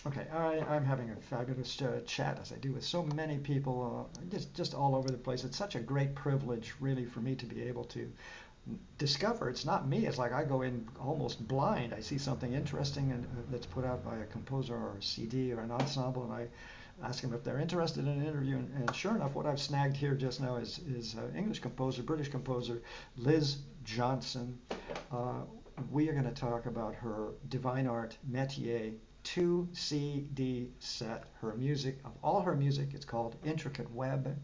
Okay, I'm having a fabulous chat as I do with so many people, just all over the place. It's such a great privilege, really, for me to be able to discover. It's not me. It's like I go in almost blind. I see something interesting and that's put out by a composer or a CD or an ensemble, and I ask them if they're interested in an interview. And sure enough, what I've snagged here just now is English composer, British composer Liz Johnson. Uh, we are going to talk about her Divine Art Métier 2 CD set. Her music, of all her music, it's called Intricate Web.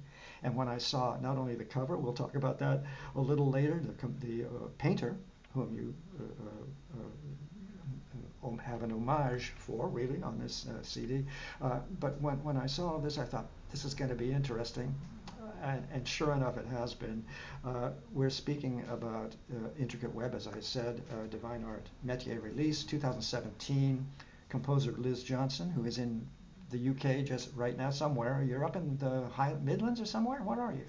And when I saw not only the cover, we'll talk about that a little later, the painter whom you have an homage for, really, on this CD. But when I saw this, I thought, this is going to be interesting. And sure enough, it has been. We're speaking about Intricate Web, as I said, Divine Art Métier release, 2017. Composer Liz Johnson, who is in the UK just right now somewhere. You're up in the High Midlands or somewhere? What are you?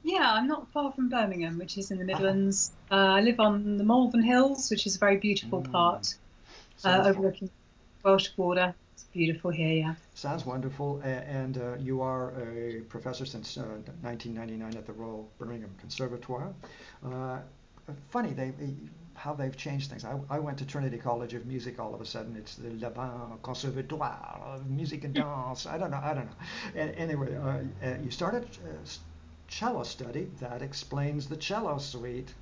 Yeah, I'm not far from Birmingham, which is in the Ah, Midlands. I live on the Malvern Hills, which is a very beautiful mm, part, sounds overlooking the Welsh border. It's beautiful here, yeah. sounds wonderful. And you are a professor since 1999 at the Royal Birmingham Conservatoire. Uh, Funny how they've changed things. I went to Trinity College of Music. All of a sudden, it's the Le Bain Conservatoire of Music and Dance. I don't know. Anyway, you started cello study. That explains the cello suite,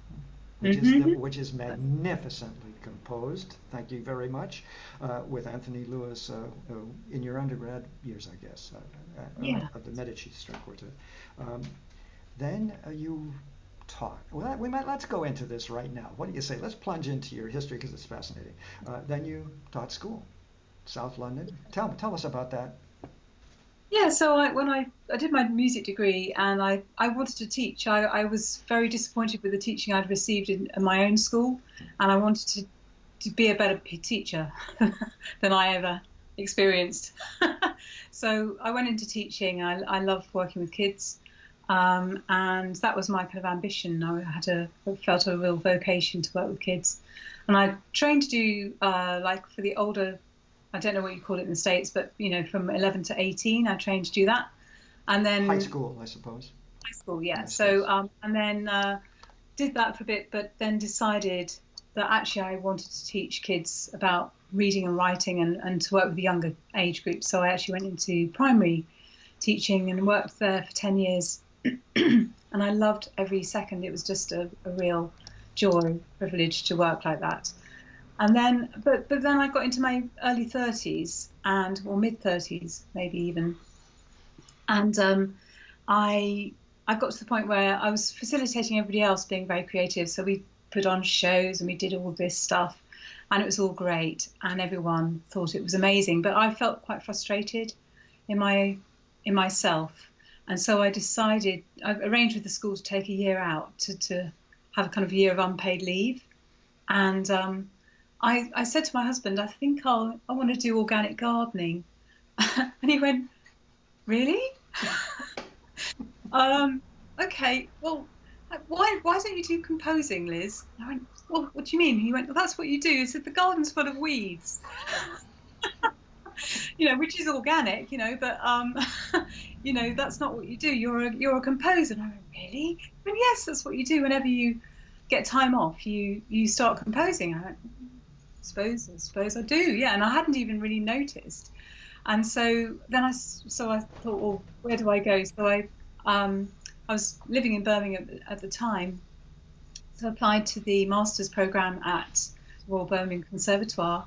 Hmm. which is magnificently composed. Thank you very much, with Anthony Lewis in your undergrad years, I guess, Yeah. of the Medici String Quartet. Um, then you taught. Well, let's go into this right now. What do you say? Let's plunge into your history because it's fascinating. Then you taught school, South London. Tell us about that. Yeah, so when I did my music degree and I wanted to teach, I was very disappointed with the teaching I'd received in my own school, and I wanted to be a better teacher than I ever experienced. So I went into teaching. I love working with kids, and that was my kind of ambition. Felt a real vocation to work with kids, and I trained to do like for the older. I don't know what you call it in the States, but from 11 to 18, I trained to do that, and High then school, I suppose, high school, in yeah. the So States. and then did that for a bit, but then decided that actually I wanted to teach kids about reading and writing and to work with the younger age groups. So I actually went into primary teaching and worked there for 10 years. And I loved every second. It was just a real joy, privilege to work like that. And then, but then I got into my early 30s or mid 30s, maybe even, and I I got to the point where I was facilitating everybody else being very creative. So we put on shows and we did all this stuff, and it was all great, and everyone thought it was amazing. But I felt quite frustrated in myself, and so I arranged with the school to take a year out to have a kind of year of unpaid leave, and I said to my husband, I think I want to do organic gardening, and he went, really? Um, okay, well, why don't you do composing, Liz? I went, well, what do you mean? He went, well, that's what you do. He said the garden's full of weeds, which is organic, but that's not what you do. You're a composer. And I went, really? And yes, that's what you do. Whenever you get time off, you start composing. I went, suppose I do. Yeah, and I hadn't even really noticed. And so I thought, well, where do I go? I was living in Birmingham at the time, so I applied to the master's program at Royal Birmingham Conservatoire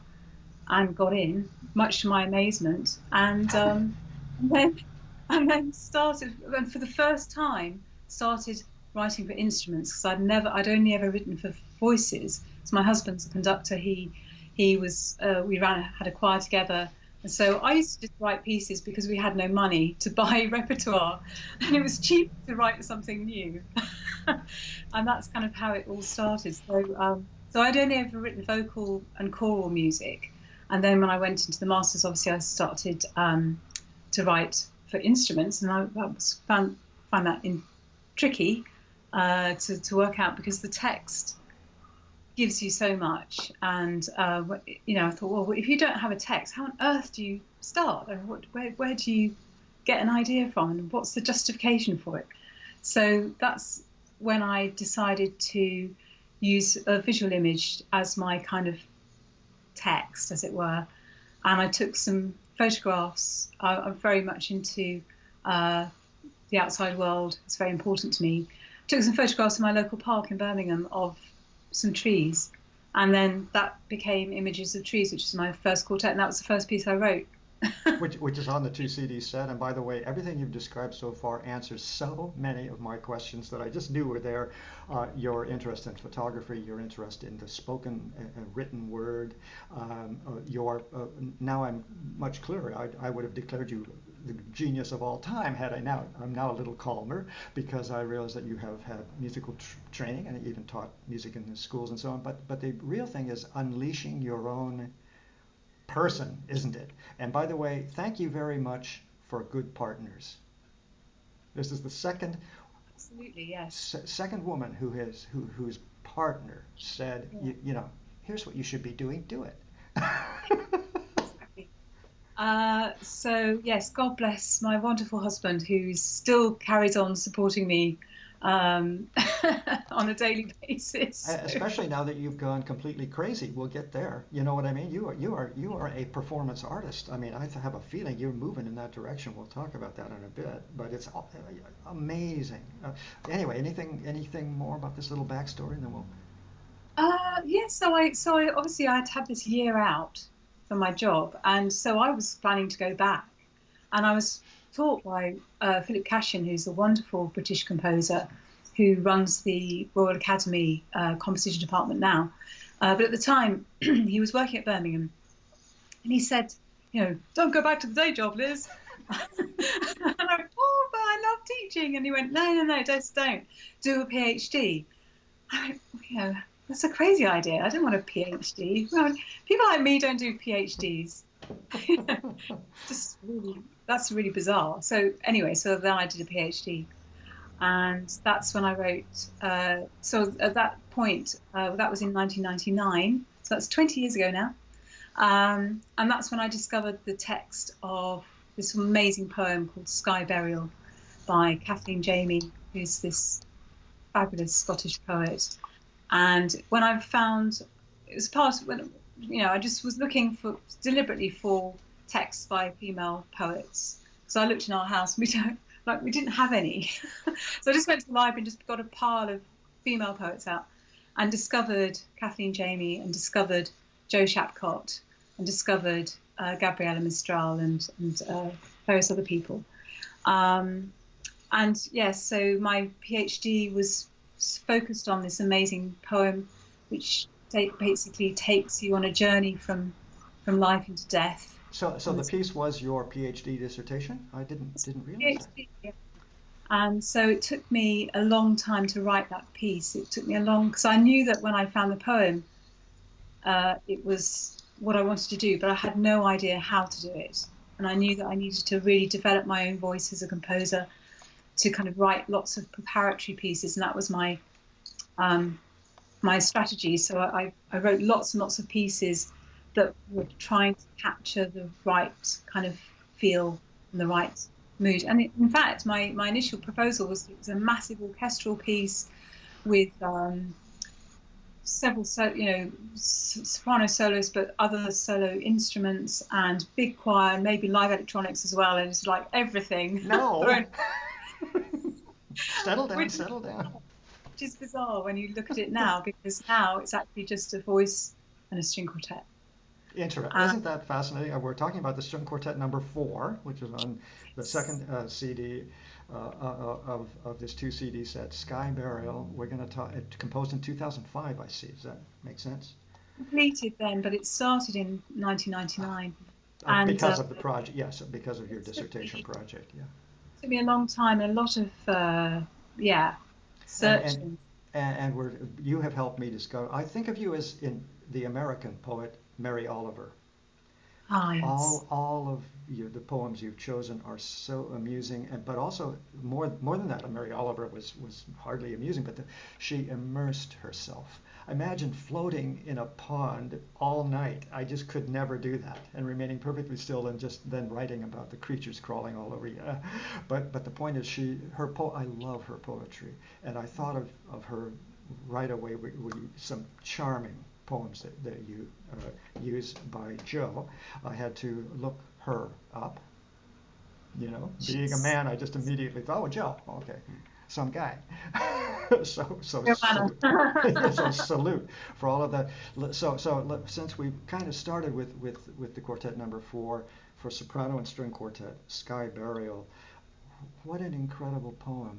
and got in, much to my amazement. And then and for the first time started writing for instruments because I'd only ever written for voices. So my husband's a conductor. He was we ran had a choir together, and so I used to just write pieces because we had no money to buy repertoire, and it was cheap to write something new. And that's kind of how it all started. So I'd only ever written vocal and choral music, and then when I went into the masters, obviously I started to write for instruments, and that was found that tricky to work out because the text gives you so much. And I thought, well, if you don't have a text, how on earth do you start? And where do you get an idea from? And what's the justification for it? So that's when I decided to use a visual image as my kind of text, as it were. And I took some photographs. I'm very much into the outside world. It's very important to me. Took some photographs in my local park in Birmingham of some trees, and then that became Images of Trees, which is my first quartet, and that was the first piece I wrote. which is on the two CD set. And by the way, everything you've described so far answers so many of my questions that I just knew were there. Your interest in photography, your interest in the spoken, written word. Your Now I'm much clearer. I would have declared you the genius of all time had I now. I'm now a little calmer because I realize that you have had musical training and even taught music in the schools and so on. But the real thing is unleashing your own person, isn't it? And by the way, thank you very much for good partners. This is the second Absolutely, yes. second woman whose partner said, Yeah. here's what you should be doing, do it. Exactly. So yes, God bless my wonderful husband, who still carries on supporting me um, on a daily basis. Especially now that you've gone completely crazy. We'll get there. You know what I mean? You are a performance artist. I mean, I have a feeling you're moving in that direction. We'll talk about that in a bit. But it's amazing. Anyway, anything more about this little backstory, and then we'll. Yes, so I obviously I'd had this year out for my job, and so I was planning to go back, and I was taught by Philip Cashin, who's a wonderful British composer who runs the Royal Academy composition department now. But at the time, he was working at Birmingham, and he said, don't go back to the day job, Liz. And I went, oh, but I love teaching. And he went, no, just don't. Do a PhD. I went, that's a crazy idea. I don't want a PhD. Well, people like me don't do PhDs. Just really, that's really bizarre. So anyway, so then I did a PhD, and that's when I wrote. So at that point, that was in 1999. So that's 20 years ago now. And that's when I discovered the text of this amazing poem called Sky Burial by Kathleen Jamie, who's this fabulous Scottish poet. And when I found, it was part of when, I just was looking deliberately for texts by female poets. So I looked in our house, and we didn't have any. So I just went to the library and just got a pile of female poets out, and discovered Kathleen Jamie, and discovered Jo Shapcott, and discovered Gabriela Mistral, and various other people. And yes, so my PhD was focused on this amazing poem, which basically takes you on a journey from life into death. So the piece was your PhD dissertation? I didn't realize PhD, yeah. And so it took me a long time to write that piece. It took me because I knew that when I found the poem, it was what I wanted to do, but I had no idea how to do it. And I knew that I needed to really develop my own voice as a composer, to kind of write lots of preparatory pieces, and that was my strategy. So I wrote lots and lots of pieces that were trying to capture the right kind of feel and the right mood. And in fact, my initial proposal was a massive orchestral piece with several soprano solos, but other solo instruments, and big choir, and maybe live electronics as well. And it's like everything. No. Settle down. Which is bizarre when you look at it now, because now it's actually just a voice and a string quartet. Interesting. Isn't that fascinating? We're talking about the string quartet number 4, which is on the second CD of this 2 CD set, Sky Burial. We're going to talk. It composed in 2005, I see. Does that make sense? Completed then, but it started in 1999. Because of the project, yes, because of your dissertation project, yeah. It took me a long time, and a lot of searching. And you have helped me discover. I think of you as in the American poet Mary Oliver. Ah, yes. All of the poems you've chosen are so amusing, but also more than that, Mary Oliver was hardly amusing, but she immersed herself. Imagine floating in a pond all night. I just could never do that, and remaining perfectly still and just then writing about the creatures crawling all over you. But the point is, I love her poetry, and I thought of her right away with some charming poems that you use by Joe. I had to look her up. Being a She's man, I just immediately thought, oh, Joe, okay, some guy. So Joanna. salute. So salute for all of that. Since we kind of started with the quartet number 4 for soprano and string quartet, Sky Burial. What an incredible poem.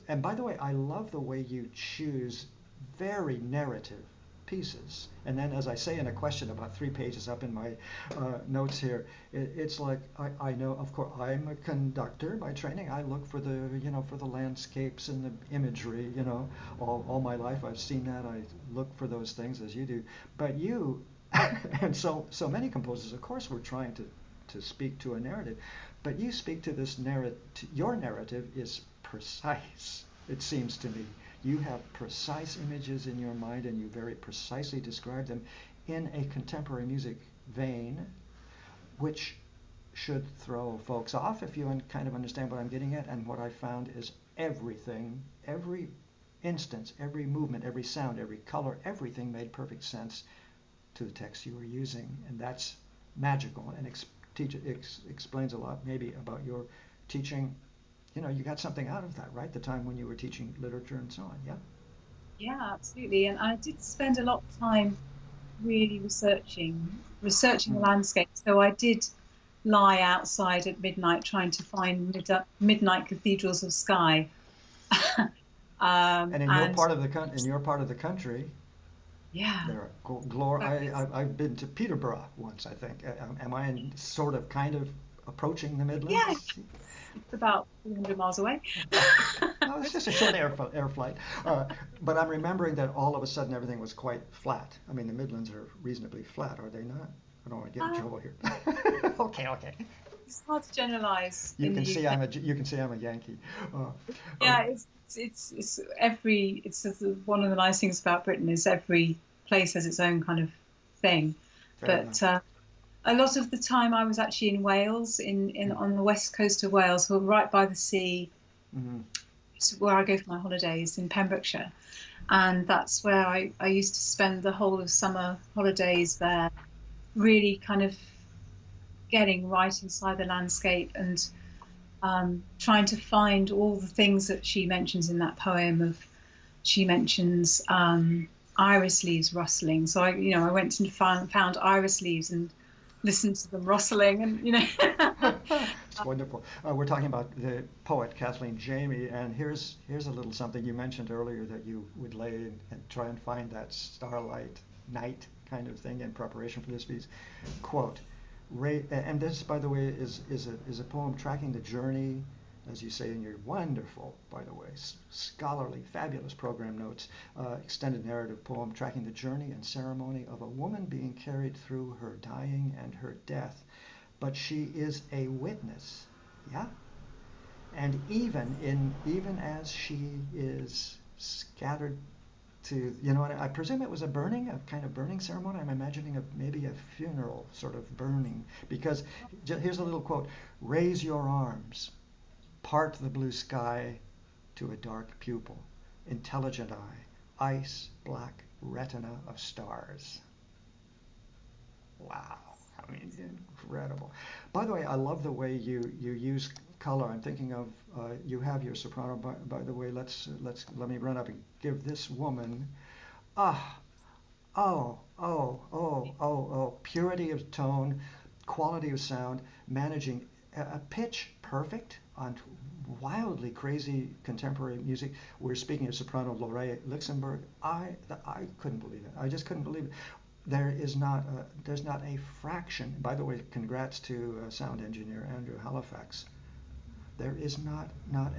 And by the way, I love the way you choose very narrative pieces. And then, as I say in a question about 3 pages up in my notes here, it's like I know, of course, I'm a conductor by training. I look for the landscapes and the imagery. All my life I've seen that. I look for those things as you do. But you, and so many composers, of course, were trying to speak to a narrative. But you speak to this narrative. Your narrative is precise, it seems to me. You have precise images in your mind, and you very precisely describe them in a contemporary music vein, which should throw folks off if you kind of understand what I'm getting at. And what I found is everything, every instance, every movement, every sound, every color, everything made perfect sense to the text you were using. And that's magical and explains a lot maybe about your teaching. You got something out of that, right? The time when you were teaching literature and so on. Yeah. Yeah, absolutely. And I did spend a lot of time really researching the Mm. landscape. So I did lie outside at midnight trying to find midnight cathedrals of sky. And in your And part of the country, yeah, there are glor. fabulous. I've been to Peterborough once, I think. Am I sort of kind of approaching the Yeah, Midlands? it's about 300 miles away. Okay. No, it's just a short air flight. But I'm remembering that all of a sudden everything was quite flat. I mean, the Midlands are reasonably flat, are they not? I don't want to get in Uh, trouble here. Okay, okay. it's hard to generalize You in the can see UK. I'm a Yankee. Uh, uh, Yeah, it's just one of the nice things about Britain is every place has its own kind of thing. Fair enough. But a lot of the time I was actually in Wales, in Mm. on the west coast of Wales, so right by the sea. Mm-hmm. It's where I go for my holidays in Pembrokeshire, and that's where I used to spend the whole of summer holidays there, really kind of getting right inside the landscape and trying to find all the things that she mentions in that poem. She mentions iris leaves rustling, so I went and found iris leaves and listened to them rustling, and It's wonderful. We're talking about the poet Kathleen Jamie, and here's a little something you mentioned earlier, that you would lay and try and find that starlight night kind of thing in preparation for this piece. Quote, and this, by the way, is a poem tracking the journey, as you say in your wonderful, by the way, scholarly, fabulous program notes, extended narrative poem tracking the journey and ceremony of a woman being carried through her dying and her death. But she is a witness, yeah? And even as she is scattered to, I presume it was a kind of burning ceremony. I'm imagining maybe a funeral sort of burning, because here's a little quote: "Raise your arms, part the blue sky to a dark pupil, intelligent eye, ice black retina of stars." Wow. I mean, incredible. By the way, I love the way you use color. I'm thinking of you have your soprano. By the way, let me run up and give this woman ah purity of tone, quality of sound, managing a pitch perfect on wildly crazy contemporary music. We're speaking of soprano Lorraine Luxemburg. I couldn't believe it. I just couldn't believe it. There's not a fraction. By the way, congrats to sound engineer Andrew Halifax. There is not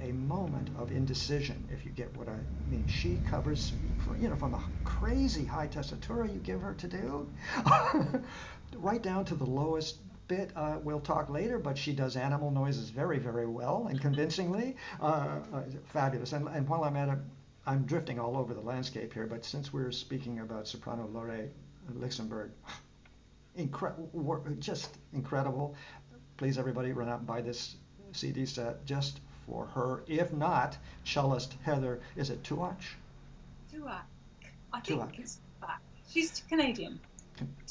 a moment of indecision, if you get what I mean. She covers, from a crazy high tessitura you give her to do, right down to the lowest bit. We'll talk later, but she does animal noises very, very well and convincingly. Fabulous. And while I'm at it, I'm drifting all over the landscape here, but since we're speaking about soprano Lore Luxemburg, just incredible. Please, everybody, run out and buy this CD set just for her. If not, cellist Heather, is it Tuach? Tuach. I Tuach. think it's Tuach. She's Canadian.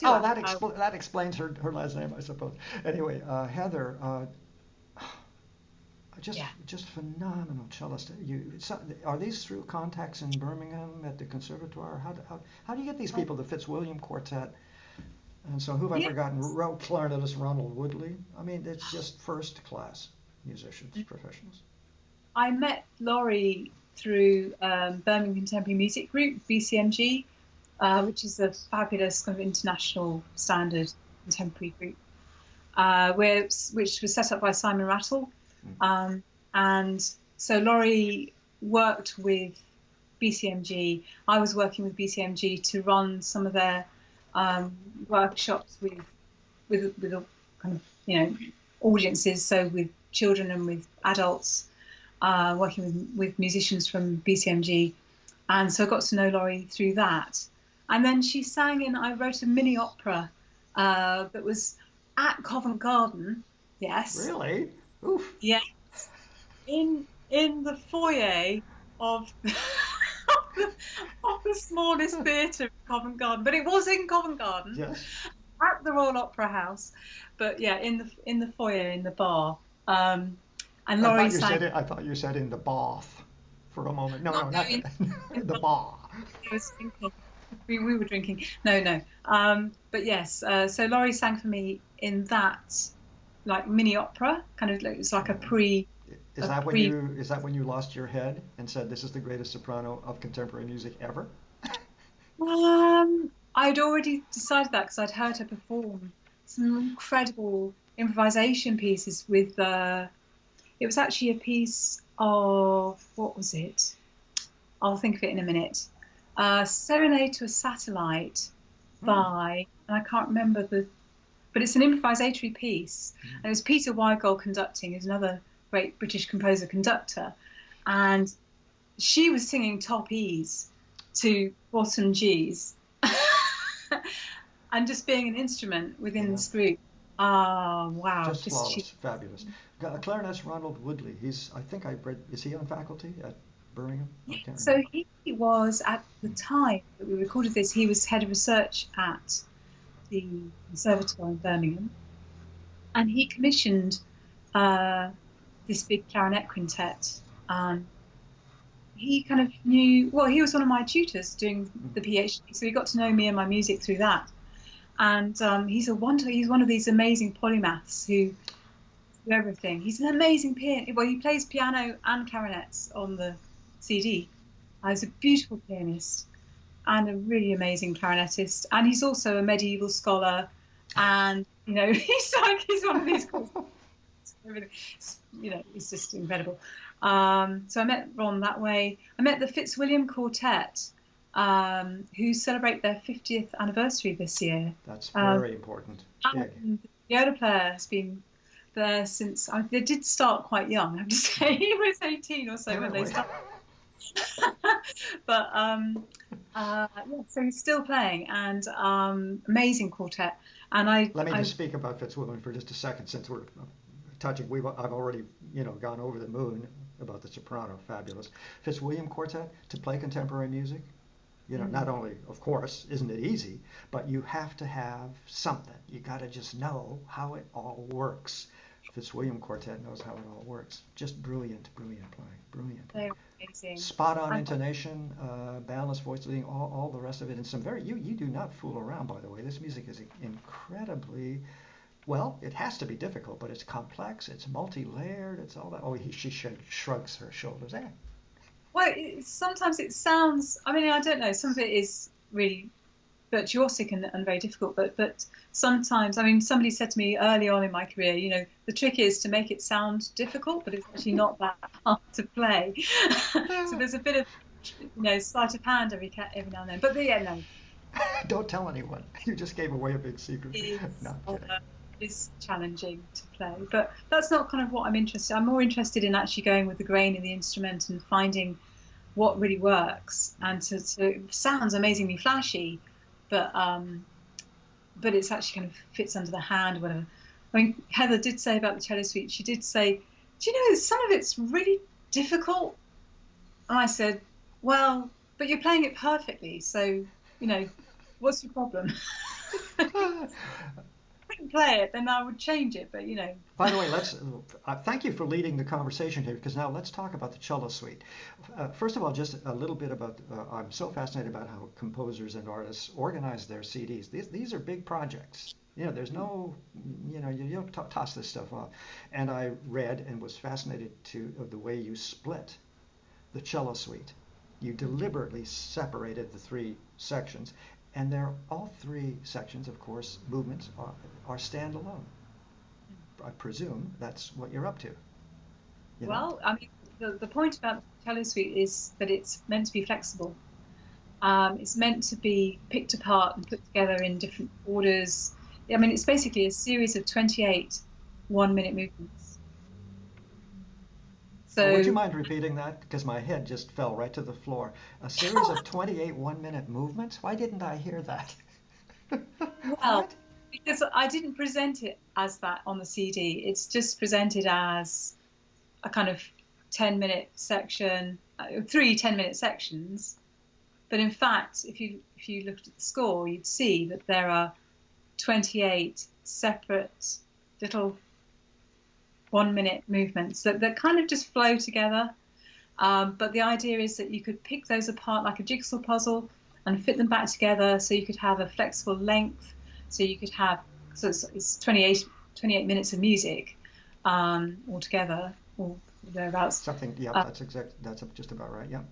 Oh, that explains her last name, I suppose. Anyway, Heather, just phenomenal cellist. Are these through contacts in Birmingham at the Conservatoire? How do you get these people? The Fitzwilliam Quartet, and so who have I forgotten? Clarinetist Ronald Woodley. I mean, it's just first class musicians, professionals. I met Laurie through Birmingham Contemporary Music Group, BCMG, which is a fabulous kind of international standard contemporary group, which was set up by Simon Rattle. And so Laurie worked with BCMG. I was working with BCMG to run some of their workshops with a kind of audiences, so with children and with adults, working with musicians from BCMG, and so I got to know Laurie through that. And then she sang I wrote a mini opera that was at Covent Garden. Yes. Really? Oof. Yes. In the foyer of of the smallest theatre in Covent Garden, but it was in Covent Garden. Yes. At the Royal Opera House, but yeah, in the foyer, in the bar. And Laurie sang. I thought you said in the bath for a moment. No, not in the bar. I was thinking. We were drinking. No. But yes, so Laurie sang for me in that like mini opera, kind of. It's like a pre. Is that when you lost your head and said this is the greatest soprano of contemporary music ever? I'd already decided that because I'd heard her perform some incredible improvisation pieces with. It was actually a piece of, what was it? I'll think of it in a minute. Serenade to a Satellite by, and I can't remember but it's an improvisatory piece. And it was Peter Weigel conducting, who's another great British composer conductor. And she was singing top E's to bottom G's. And just being an instrument within this group. Wow. Just flawless, fabulous. Clarinetist Ronald Woodley, I think I read, is he on faculty at Birmingham? So he was, at the time that we recorded this, he was head of research at the Conservatoire in Birmingham. And he commissioned this big clarinet quintet. He kind of knew, he was one of my tutors doing the PhD, so he got to know me and my music through that. And he's one of these amazing polymaths who do everything. He's an amazing pianist. Well, he plays piano and clarinets on the CD. He's a beautiful pianist and a really amazing clarinetist. And he's also a medieval scholar. And, he's one of these cool. He's just incredible. So I met Ron that way. I met the Fitzwilliam Quartet, who celebrate their 50th anniversary this year. That's very important. And the viola player has been there since, they did start quite young, I have to say. He was 18 or so when they started. But, so he's still playing, and amazing quartet. And Let me just speak about Fitzwilliam for just a second, since we're touching. I've already, gone over the moon about the soprano, fabulous. Fitzwilliam Quartet, to play contemporary music, not only, of course, isn't it easy, but you have to have something. You got to just know how it all works. Fitzwilliam Quartet knows how it all works. Just brilliant playing, brilliant. They're amazing. Spot on intonation, balanced voice leading, all the rest of it, and some very. You do not fool around, by the way. This music is incredibly. Well, it has to be difficult, but it's complex, it's multi-layered, it's all that. Oh, she shrugs her shoulders. Well, sometimes it sounds, I don't know, some of it is really virtuosic and very difficult, but sometimes, somebody said to me early on in my career, the trick is to make it sound difficult, but it's actually not that hard to play. So there's a bit of, sleight of hand every now and then. But no, Don't tell anyone. You just gave away a big secret. No, is I'm kidding. is challenging to play. But that's not kind of what I'm interested. I'm more interested in actually going with the grain of the instrument and finding what really works. And it sounds amazingly flashy, but it's actually kind of fits under the hand, whatever. I mean, Heather did say about the cello suite. She did say, "Do you know some of it's really difficult?" And I said, "Well, but you're playing it perfectly, so what's your problem?" Couldn't play it, then I would change it. But By the way, let's thank you for leading the conversation here because now let's talk about the cello suite. First of all, just a little bit about. I'm so fascinated about how composers and artists organize their CDs. These are big projects. There's no, you don't toss this stuff off. And I read and was fascinated of the way you split the cello suite. You deliberately separated the three sections, and they're all three sections, of course, movements are standalone. I presume that's what you're up to, you know? well, I mean, the point about the cello suite is that it's meant to be flexible. It's meant to be picked apart and put together in different orders. I mean, it's basically a series of 28 one-minute movements. Would you So, mind repeating that? Because my head just fell right to the floor. A series of 28 one-minute movements? Why didn't I hear that? well, What? because I didn't present it as that on the CD, it's just presented as a kind of 10-minute section, three 10-minute sections. But in fact, if you looked at the score, you'd see that there are 28 separate little 1-minute movements that kind of just flow together. But the idea is that you could pick those apart like a jigsaw puzzle and fit them back together so you could have a flexible length. So you could have, so it's 28 minutes of music altogether, or thereabouts. Something, yep, Uh, that's just about right, yep.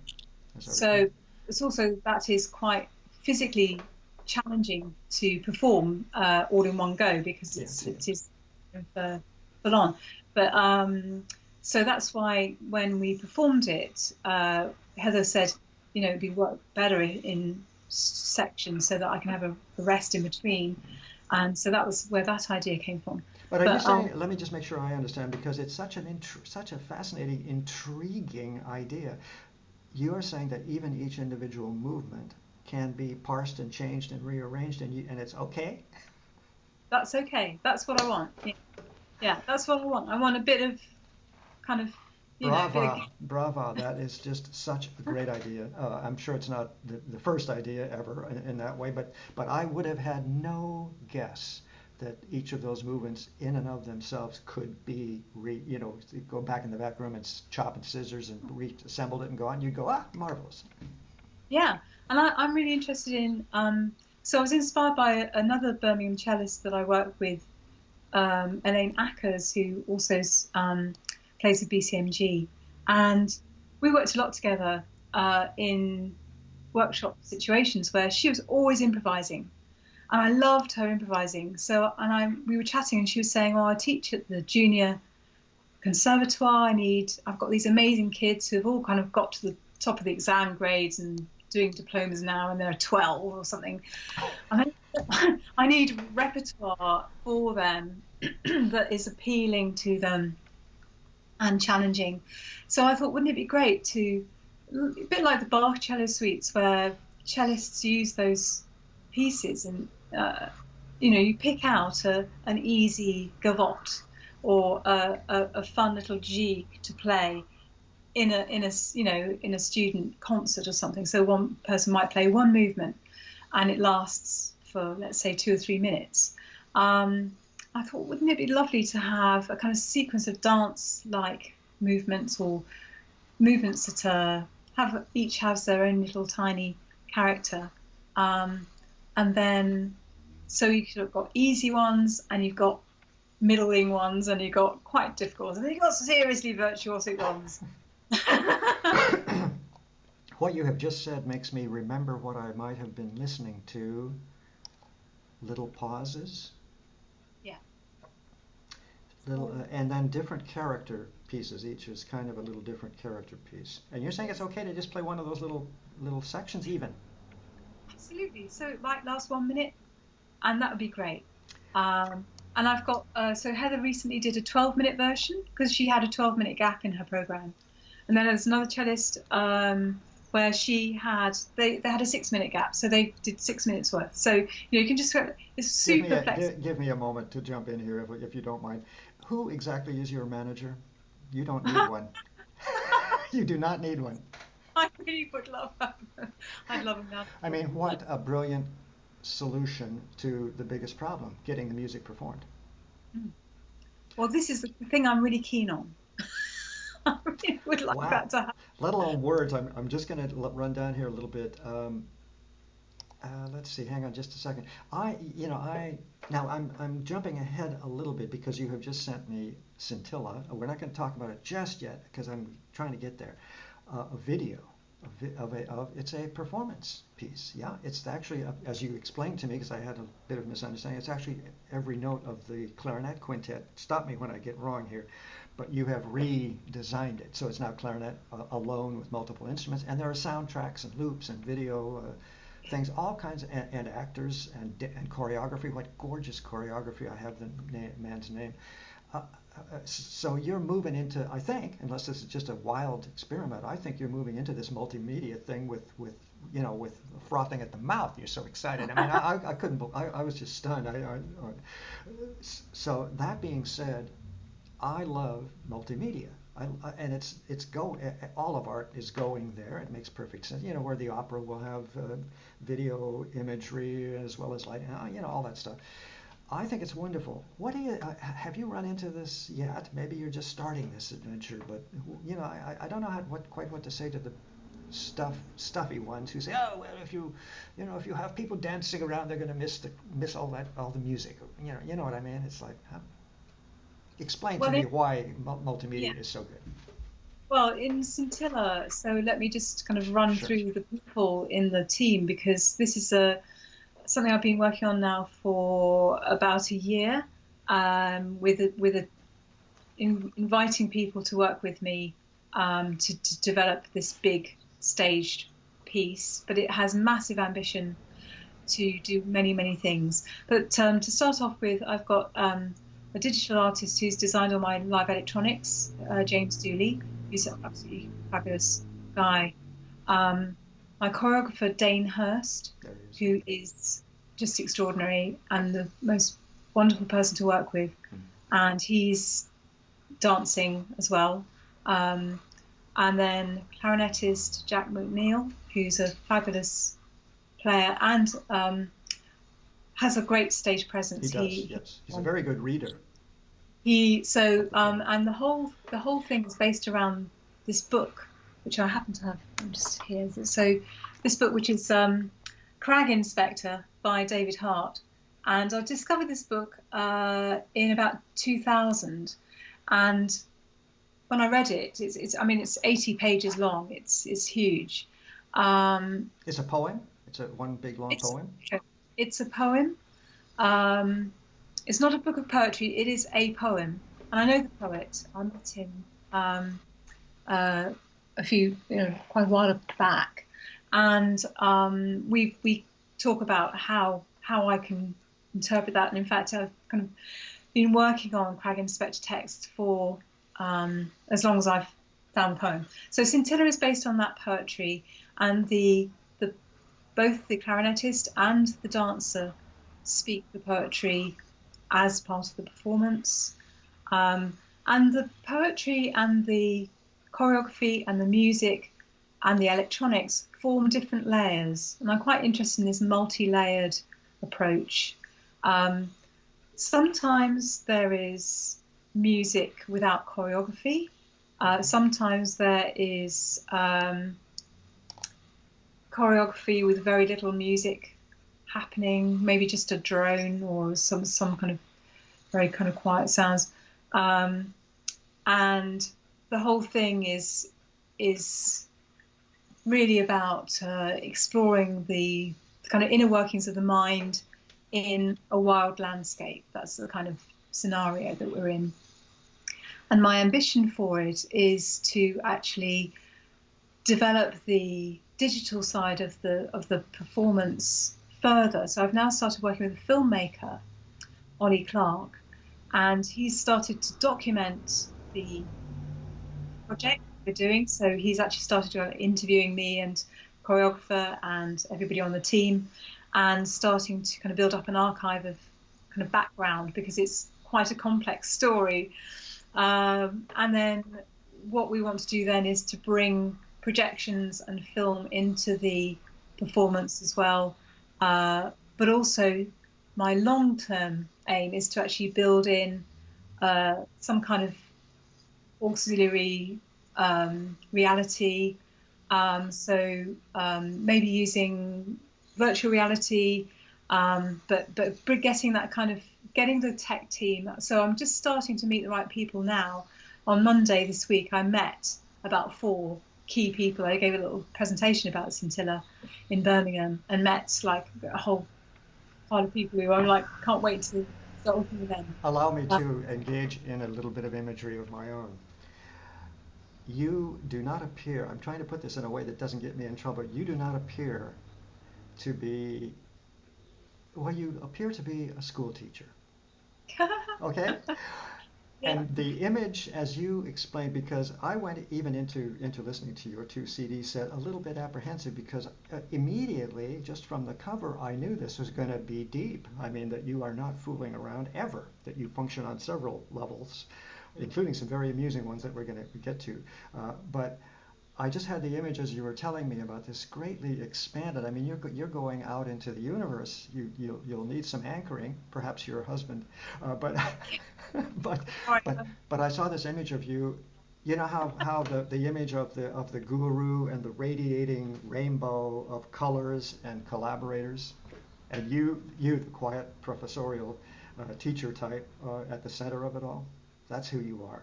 As I recall. so it's also, that is quite physically challenging to perform all in one go because Yeah, see it. it is full on. But so that's why when we performed it, Heather said, it'd be work better in sections so that I can have a rest in between. And so that was where that idea came from. But are you But saying, let me just make sure I understand, because it's such a fascinating, intriguing idea. You are saying that even each individual movement can be parsed and changed and rearranged, and it's okay? that's okay. That's what I want. Yeah, yeah, that's what I want. I want a bit of kind of, bit of Brava, brava. That is just such a great idea. I'm sure it's not the first idea ever in that way, but I would have had no guess that each of those movements in and of themselves could be, go back in the back room and chop and scissors and reassembled it and go on. You'd go, marvelous. Yeah, and I'm really interested in. So I was inspired by another Birmingham cellist that I work with, Elaine Ackers, who also plays with BCMG, and we worked a lot together in workshop situations where she was always improvising, and I loved her improvising. So, we were chatting, and she was saying, "Oh, I teach at the junior conservatoire. I've got these amazing kids who have all kind of got to the top of the exam grades and doing diplomas now, and they're 12 or something. And I need repertoire for them that is appealing to them and challenging." So I thought, wouldn't it be great to, a bit like the Bach cello suites, where cellists use those pieces and you pick out an easy gavotte or a fun little jig to play in a student concert or something. So one person might play one movement, and it lasts for, let's say, 2 or 3 minutes. I thought, wouldn't it be lovely to have a kind of sequence of dance-like movements, or movements that each has their own little tiny character, and then so you've got easy ones, and you've got middling ones, and you've got quite difficult ones, and then you've got seriously virtuosic ones. What you have just said makes me remember what I might have been listening to. Little pauses, Yeah. and then different character pieces. Each is kind of a little different character piece. And you're saying it's okay to just play one of those little sections even? absolutely. So it might last 1 minute, and that would be great. And I've got so Heather recently did a 12-minute version because she had a 12-minute gap in her program, and then there's another cellist where they had a 6-minute gap, so they did 6 minutes worth. So you can just it's super flexible. Give me a moment to jump in here if you don't mind. Who exactly is your manager? You don't need one. You do not need one. I really would love that. I'd love him now. I mean, what a brilliant solution to the biggest problem, getting the music performed. Well, this is the thing I'm really keen on. I really would like Wow. that to happen. Let alone words. I'm just going to run down here a little bit. Let's see. Hang on just a second. Now I'm jumping ahead a little bit because you have just sent me Scintilla. We're not going to talk about it just yet because I'm trying to get there. A video it's a performance piece. Yeah, it's actually as you explained to me because I had a bit of misunderstanding. It's actually every note of the clarinet quintet. Stop me when I get wrong here, but you have redesigned it so it's now clarinet alone with multiple instruments, and there are soundtracks and loops and video. Things, all kinds of, and actors and choreography. What gorgeous choreography! I have the man's name. So you're moving into, I think, unless this is just a wild experiment, I think you're moving into this multimedia thing with frothing at the mouth. You're so excited. I mean, I couldn't. I was just stunned. So that being said, I love multimedia. And all of art is going there. It makes perfect sense. Where the opera will have video imagery as well as light, all that stuff. I think it's wonderful. Have you run into this yet? Maybe you're just starting this adventure, but I don't know quite what to say to the stuffy ones who say, oh well, if you have people dancing around, they're going to miss all the music. You know what I mean? It's like, explain to me why multimedia is so good. Well, in Scintilla, so let me just kind of run through the people in the team, because this is something I've been working on now for about a year, inviting people to work with me to develop this big staged piece. But it has massive ambition to do many, many things. But to start off with, I've got a digital artist who's designed all my live electronics, James Dooley, who's an absolutely fabulous guy. My choreographer, Dane Hurst, who is just extraordinary and the most wonderful person to work with. And he's dancing as well. And then clarinetist Jack McNeil, who's a fabulous player and has a great stage presence. He does, yes. He's a very good reader. And the whole thing is based around this book, which I happen to have just here. So this book, which is Crag Inspector by David Hart, and I discovered this book in about 2000, and when I read it, it's 80 pages long. It's huge. It's a poem. It's one big long poem. It's a poem. It's not a book of poetry. It is a poem, and I know the poet. I met him quite a while back, and we talk about how I can interpret that. And in fact, I've kind of been working on Crag Inspector text for as long as I've found the poem. So Scintilla is based on that poetry, and both the clarinetist and the dancer speak the poetry as part of the performance. And the poetry and the choreography and the music and the electronics form different layers. And I'm quite interested in this multi-layered approach. Sometimes there is music without choreography. Sometimes there is choreography with very little music happening, maybe just a drone or some kind of very kind of quiet sounds. And the whole thing is really about exploring the kind of inner workings of the mind in a wild landscape. That's the kind of scenario that we're in. And my ambition for it is to actually develop the digital side of the performance further. So I've now started working with a filmmaker, Ollie Clark, and he's started to document the project we're doing. So he's actually started interviewing me and choreographer and everybody on the team, and starting to kind of build up an archive of kind of background, because it's quite a complex story. And then what we want to do then is to bring projections and film into the performance as well. But also my long-term aim is to actually build in some kind of auxiliary reality. Maybe using virtual reality, but getting that kind of getting the tech team. So I'm just starting to meet the right people now. On Monday this week, I met about 4 key people. I gave a little presentation about Scintilla in Birmingham and met like a whole pile of people who I'm like, can't wait to start working with them. Allow me to engage in a little bit of imagery of my own. You do not appear, I'm trying to put this in a way that doesn't get me in trouble, you do not appear to be, well, you appear to be a school teacher. Okay? Yeah. And the image, as you explained, because I went even into listening to your 2 CD set a little bit apprehensive, because immediately, just from the cover, I knew this was going to be deep. I mean, that you are not fooling around ever, that you function on several levels, including some very amusing ones that we're going to get to. But I just had the image as you were telling me about this greatly expanded. I mean, you're going out into the universe. You'll need some anchoring, perhaps your husband, but but but I saw this image of you. You know how the image of the guru and the radiating rainbow of colors and collaborators, and you the quiet professorial teacher type at the center of it all. That's who you are.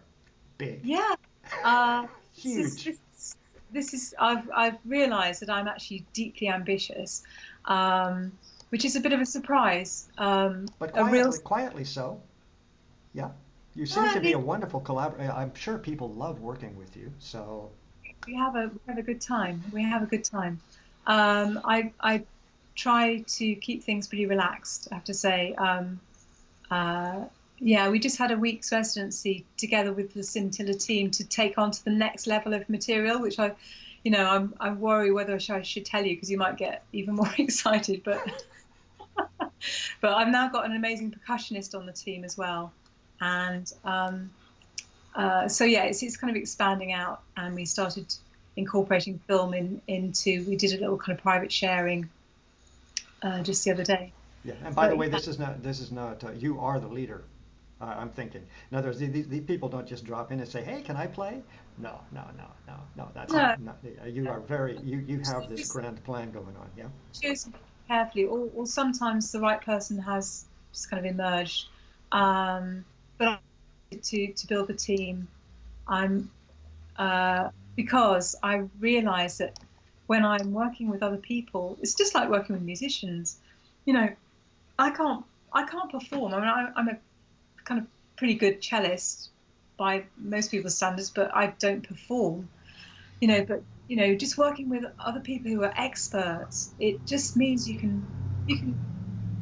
Big. Yeah. Huge. This is I've realised that I'm actually deeply ambitious, which is a bit of a surprise. But A real quietly so. Yeah. You seem to be a wonderful collaborator. I'm sure people love working with you. So we have a good time. We have a good time. I try to keep things pretty relaxed, I have to say. Yeah, we just had a week's residency together with the Scintilla team to take on to the next level of material, which I worry whether I should tell you, because you might get even more excited. But I've now got an amazing percussionist on the team as well, and so yeah, it's kind of expanding out, and we started incorporating film into. We did a little kind of private sharing just the other day. yeah. And by the way, this is not. You are the leader. I'm thinking. In other words, these people don't just drop in and say, "Hey, can I play?" No, no, no, no, no. That's No, not. You are very. You have this grand plan going on. Yeah. choose carefully, or sometimes the right person has just kind of emerged. But to build the team, I'm because I realise that when I'm working with other people, it's just like working with musicians. You know, I can't perform. I mean, I'm a kind of pretty good cellist by most people's standards, but I don't perform. But just working with other people who are experts, it just means you can then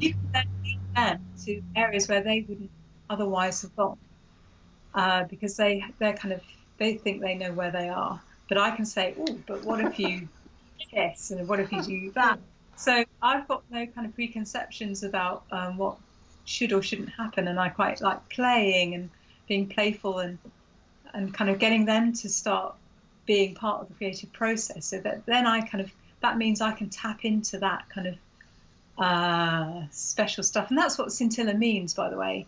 lead them to areas where they wouldn't otherwise have gone, because they think they know where they are, but I can say, oh, but what if you this and what if you do that? So I've got no kind of preconceptions about what should or shouldn't happen, and I quite like playing and being playful and kind of getting them to start being part of the creative process, so that then that means I can tap into that kind of special stuff. And that's what scintilla means, by the way.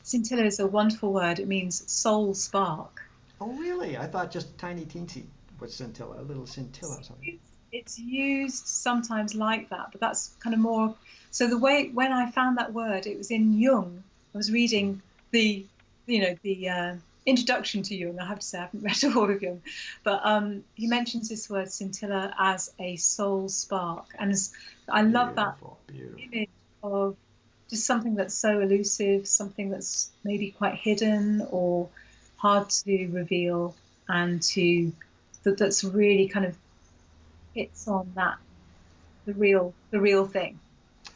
Scintilla is a wonderful word. It means soul spark. Oh, really? I thought just tiny teensy was scintilla, a little scintilla or something. It's used sometimes like that, but that's kind of more. So the way when I found that word, it was in Jung. I was reading the introduction to Jung. I have to say I haven't read all of Jung, but he mentions this word scintilla as a soul spark, and I love that image of just something that's so elusive, something that's maybe quite hidden or hard to reveal, and to that's really kind of hits on that the real thing.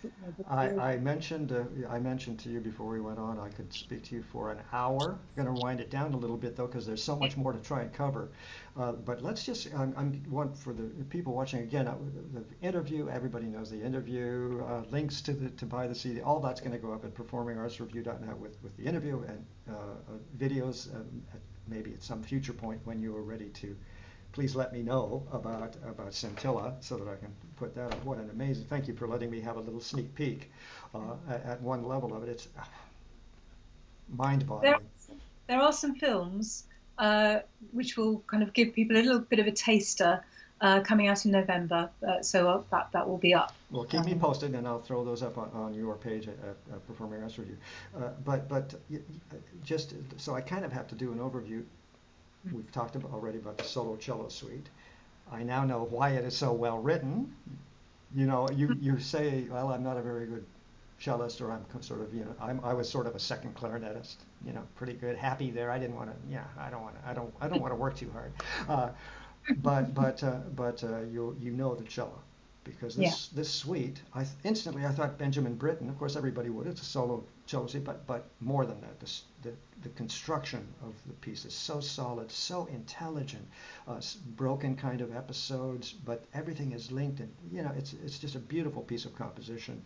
You know, the real I mentioned to you before we went on, I could speak to you for an hour. I'm going to wind it down a little bit though, because there's so much more to try and cover. But let's just, I'm want for the people watching again, the interview. Everybody knows the interview. Links to buy the CD. All that's going to go up at performingartsreview.net with the interview and videos. Maybe at some future point when you are ready to. Please let me know about Scintilla so that I can put that up. What an amazing, thank you for letting me have a little sneak peek at one level of it. It's there mind-boggling. there are some films uh, which will kind of give people a little bit of a taster coming out in November. So that will be up. Well, keep me posted, and I'll throw those up on your page at Performing Arts Review. But just so I kind of have to do an overview. We've talked already about the solo cello suite. I now know why it is so well written. You know, you say, well, I'm not a very good cellist, or I'm sort of, I was sort of a second clarinetist. Pretty good, happy there. I didn't want to, I don't want to work too hard. But you know the cello, because Yeah. this suite, instantly I thought Benjamin Britten. Of course, everybody would. It's a solo cello suite, but more than that, the construction of the piece is so solid, so intelligent, broken kind of episodes, but everything is linked, and it's just a beautiful piece of composition.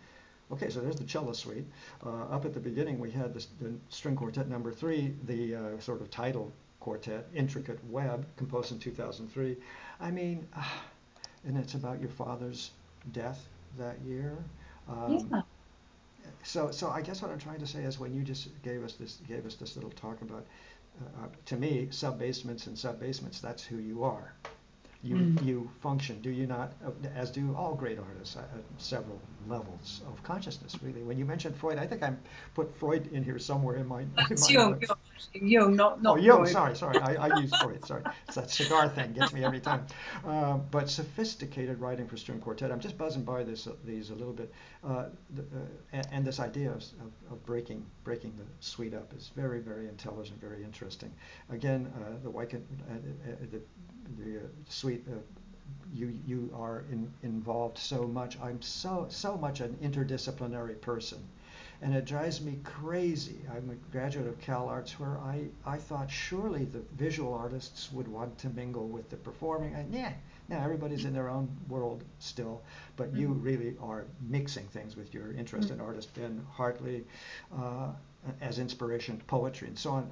Okay, so there's the cello suite. Up at the beginning, we had the string quartet number 3, the sort of title quartet, Intricate Web, composed in 2003. I mean, and it's about your father's death that year. Um, Yeah. so I guess what I'm trying to say is, when you just gave us this little talk about, to me, sub-basements and sub-basements, that's who you are. You function, do you not, as do all great artists, at several levels of consciousness, really. When you mentioned Freud, I think I put Freud in here somewhere in my That's Jung. notes. Jung, not Oh, not Jung, Freud. sorry. I use Freud, sorry. It's that cigar thing, gets me every time. But sophisticated writing for string quartet. I'm just buzzing by these a little bit. And this idea of breaking the suite up is very, very intelligent, very interesting. Again, the suite, you are involved so much. I'm so much an interdisciplinary person. And it drives me crazy. I'm a graduate of Cal Arts, where I thought surely the visual artists would want to mingle with the performing. Now everybody's in their own world still, but you really are mixing things with your interest in artist Ben Hartley, as inspiration, poetry, and so on.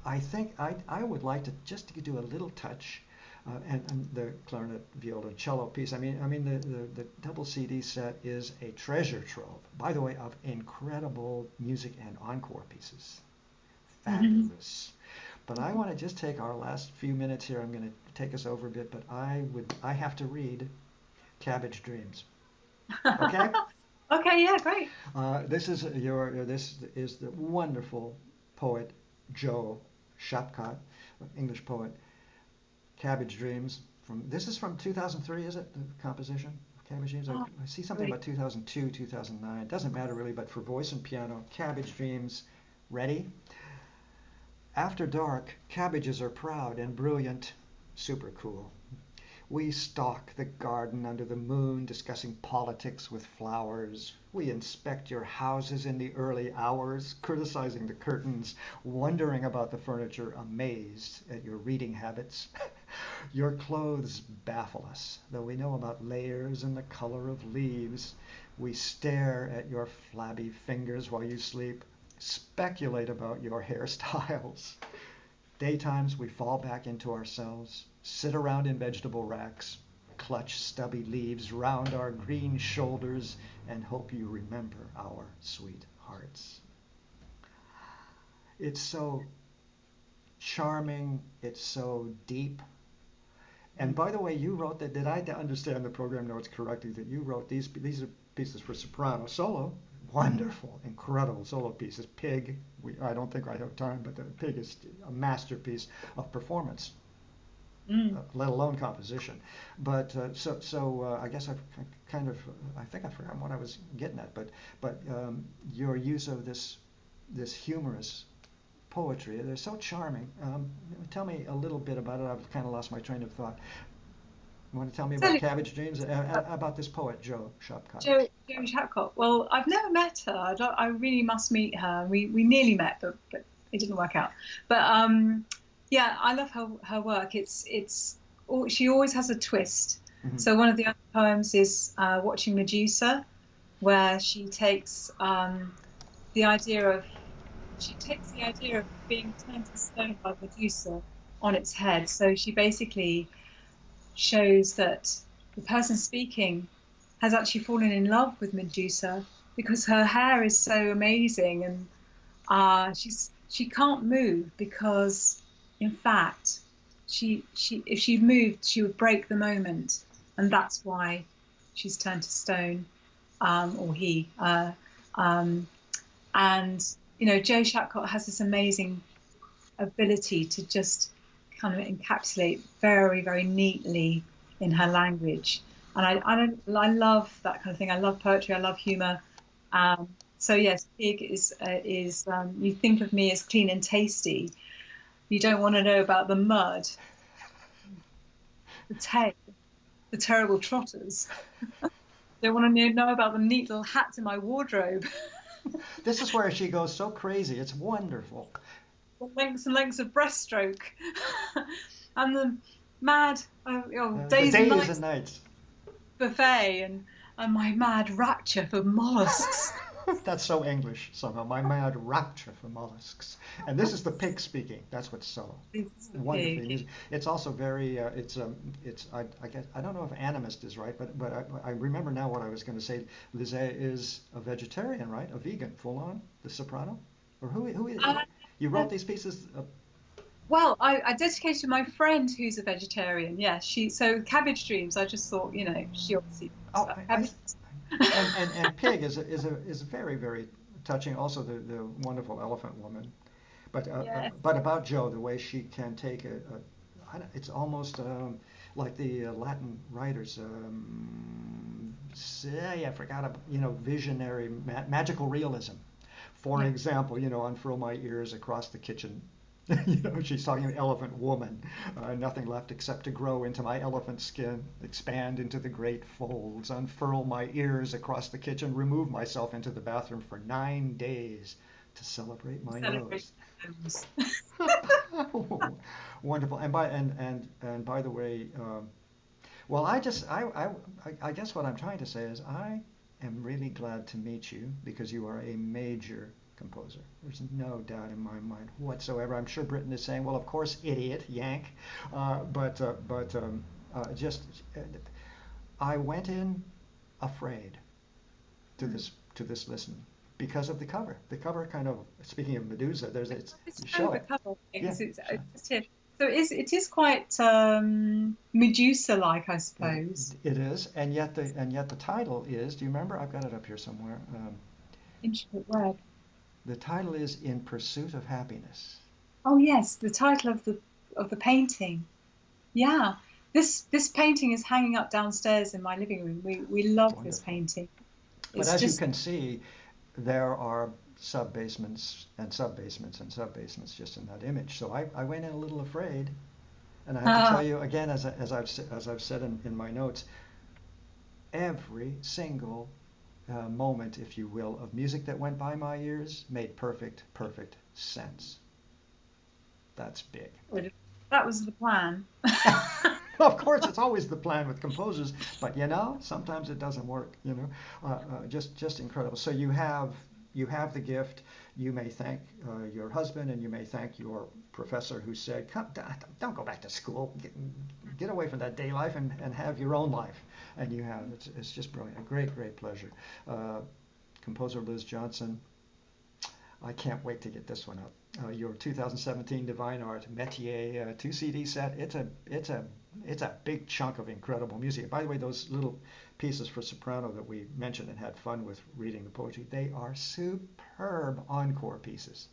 I think I would like to just to do a little touch, and the clarinet, viola, and cello piece. I mean the double CD set is a treasure trove, by the way, of incredible music and encore pieces. Mhm. Fabulous. But I want to just take our last few minutes here. I'm going to take us over a bit, but I have to read Cabbage Dreams. Okay? Okay, yeah, great. This is the wonderful poet Joe Shapcott, English poet. Cabbage Dreams. This is from 2003, is it? The composition of Cabbage Dreams. I Oh, see something great. about 2002, 2009. It doesn't matter really, but for voice and piano, Cabbage Dreams. Ready? After dark, cabbages are proud and brilliant, super cool. We stalk the garden under the moon, discussing politics with flowers. We inspect your houses in the early hours, criticizing the curtains, wondering about the furniture, amazed at your reading habits. Your clothes baffle us, though we know about layers and the color of leaves. We stare at your flabby fingers while you sleep, speculate about your hairstyles. Daytimes we fall back into ourselves, sit around in vegetable racks, clutch stubby leaves round our green shoulders, and hope you remember our sweet hearts. It's so charming, it's so deep. And by the way, you wrote that. Did I understand the program notes correctly? That you wrote these are pieces for soprano solo. Wonderful, incredible solo pieces. Pig. I don't think I have time, but the Pig is a masterpiece of performance, Mm. let alone composition. But I guess I think I forgot what I was getting at. But your use of this humorous poetry. They're so charming. Tell me a little bit about it. I've kind of lost my train of thought. You want to tell me about So, Cabbage Dreams? About this poet, Joe Shopcott? Jo Chapcott. Well, I've never met her. I really must meet her. We nearly met, but it didn't work out. But yeah, I love her work. She always has a twist. Mm-hmm. So one of the other poems is Watching Medusa, where the idea of she takes the idea of being turned to stone by Medusa on its head. So she basically shows that the person speaking has actually fallen in love with Medusa because her hair is so amazing, and she can't move because, in fact, she if she moved she would break the moment, and that's why she's turned to stone, or he. Um, and Joe Shapcott has this amazing ability to just kind of encapsulate very, very neatly in her language. And I love that kind of thing. I love poetry. I love humor. So yes, Pig is you think of me as clean and tasty. You don't want to know about the mud, the tail, the terrible trotters. Don't want to know about the neat little hats in my wardrobe. This is where she goes so crazy. It's wonderful. The lengths and lengths of breaststroke, and the mad The days and days nights and nights. buffet, and my mad rapture for mollusks. That's so English somehow. My mad rapture for mollusks. And this is the pig speaking. That's what's so It's the wonderfully pig. amusing. It's also very. It's. I guess I don't know if animist is right, but I remember now what I was going to say. Lizette is a vegetarian, right? A vegan, full on. The soprano, or who is? Uh, You wrote these pieces. well, I dedicated to my friend who's a vegetarian. Yeah, so Cabbage Dreams. I just thought, she obviously thinks Oh, about cabbage. and pig is very very touching. Also the wonderful elephant woman. Yeah, But about Joe, the way she can take it's almost like the Latin writers. Say, I forgot about, visionary, magical realism. For yeah. example, unfurl my ears across the kitchen. She's talking elephant woman. Nothing left except to grow into my elephant skin, expand into the great folds, unfurl my ears across the kitchen, remove myself into the bathroom for 9 days to celebrate my Celebrate nose. those. Wonderful. And by the way, well, I guess what I'm trying to say is I am really glad to meet you because you are a major composer. There's no doubt in my mind whatsoever. I'm sure Britain is saying, well, of course, idiot, yank. Just I went in afraid to Mm. this listening because of the cover. The cover kind of, speaking of Medusa, It's you kind show of a it. couple of Yeah. things. It's just here. So it is quite Medusa-like, I It, suppose. it is, and yet the title is. Do you remember? I've got it up here somewhere. Intricate web. The title is In Pursuit of Happiness. Oh yes, the title of the painting. Yeah, this painting is hanging up downstairs in my living room. We It's love this wonderful. painting. But It's as you just can see, there are sub-basements and sub-basements and sub-basements just in that image. So I went in a little afraid, and I have to tell ah, you again, as I've said in my notes, every single moment, if you will, of music that went by my ears made perfect sense. That's big. that was the plan. Of course, it's always the plan with composers, but sometimes it doesn't work. Just incredible. So you have the gift. You may thank your husband, and you may thank your professor who said, "Come, don't go back to school. Get away from that day life and have your own life." And you have. It's just brilliant. A great pleasure. Uh, Composer Liz Johnson. I can't wait to get this one up. Your 2017 Divine Art Métier 2 CD set. It's a big chunk of incredible music. By the way, those little pieces for soprano that we mentioned and had fun with reading the poetry, they are superb encore pieces.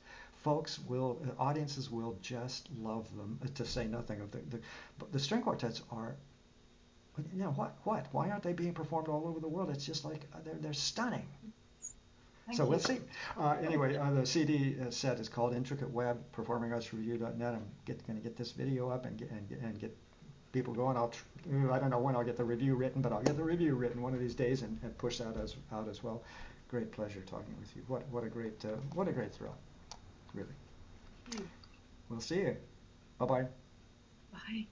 Audiences will just love them. To say nothing of the string quartets are. What? Why aren't they being performed all over the world? It's just like they're stunning. So Thank we'll you. see. Anyway, the CD set is called Intricate Web, performingartsreview.net. I'm going to get this video up and get people going. I don't know when I'll get the review written, but I'll get the review written one of these days and push that out as well. Great pleasure talking with you. What a great thrill, really. Thank you. We'll see you. Bye bye. Bye.